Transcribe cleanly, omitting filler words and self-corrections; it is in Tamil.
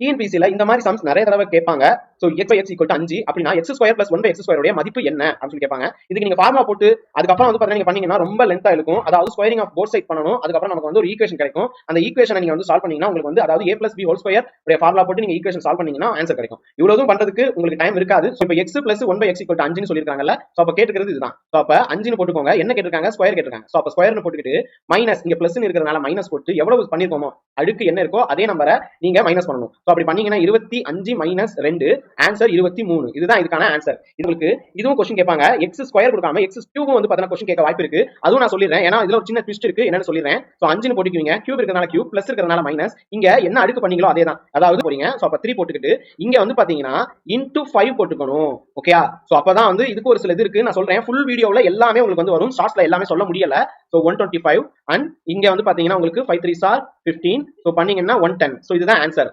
டிஎன்பிசில இந்த மாதிரி சம்ஸ் நிறைய தடவை கேட்பாங்க. So x by x equal to 5 அப்படின்னா x square plus 1 by x square உடைய மதிப்பு என்ன அப்படின்னு சொல்லி கேட்பாங்க. இதுக்கு நீங்க ஃபார்முலா போட்டு அதுக்கப்புறம் வந்து பாத்தீங்கன்னா நீங்க பண்ணீங்கன்னா ரொம்ப லென்த்தா இருக்கும். அதாவது ஸ்கொயரிங் ஆஃப் போத் சைட் பண்ணணும். அதுக்கப்புறம் நமக்கு வந்து ஒரு ஈக்குவேஷன் கிடைக்கும். அந்த ஈக்குவேஷனை நீங்க வந்து சால்வ் பண்ணீங்கன்னா உங்களுக்கு வந்து அதாவது a plus b whole square உடைய ஃபார்முலா போட்டு நீங்க ஈக்குவேஷன் சால்வ் பண்ணீங்கன்னா ஆன்சர் கிடைக்கும். இவ்வளவும் பண்றதுக்கு உங்களுக்கு டைம் இருக்காது. சோ இப்போ x plus 1 by x equal to 5 ன்னு சொல்லிருக்காங்கல்ல. சோ அப்ப கேட்டுக்கிறது இதுதான். சோ அப்ப 5 ன்னு போட்டுக்கோங்க. என்ன கேட்டிருக்காங்க? ஸ்கொயர் கேட்டிருக்காங்க. சோ அப்ப ஸ்கொயர்னு போட்டுக்கிட்டு மைனஸ் இங்க பிளஸ் இருக்கிறதுனால மைனஸ் போட்டு எவ்வளவு பண்ணிருக்கோமோ அடுக்கு என்ன இருக்கோ அதே நம்பரை நீங்க மைனஸ் பண்ணணும். சோ அப்படி பண்ணீங்கன்னா 25 மைனஸ் 2 ஆன்சர் 23. இதுதான் இதுக்கான ஆன்சர். உங்களுக்கு இதுவும் क्वेश्चन கேட்பாங்க. x ஸ்கொயர் கொடுக்காம x கியூப் வந்து பார்த்தா क्वेश्चन கேட்க வாய்ப்பு இருக்கு. அதுவும் நான் சொல்லிடுறேன். ஏன்னா இதுல ஒரு சின்ன ட்விஸ்ட் இருக்கு. என்னன்னு சொல்லிடுறேன். சோ 5 ன்னு போட்டுக்குவீங்க. கியூப் இருக்கிறதுனால கியூப், பிளஸ் இருக்கிறதுனால மைனஸ். இங்க என்ன அடுக்கு பண்ணீங்களோ அதே தான். அதாவது போறீங்க. சோ அப்ப 3 போட்டுக்கிட்டு இங்க வந்து பாத்தீங்கன்னா into 5 போட்டுக்கணும். ஓகேயா? சோ அப்பதான் வந்து இதுக்கு ஒரு சில இது இருக்கு. நான் சொல்றேன். ஃபுல் வீடியோல எல்லாமே உங்களுக்கு வந்து வரும். ஷார்ட்ஸ்ல எல்லாமே சொல்ல முடியல. சோ 125 அண்ட் இங்க வந்து பாத்தீங்கன்னா உங்களுக்கு 5 3s are 15. சோ பண்ணீங்கன்னா 110. சோ இதுதான் ஆன்சர்.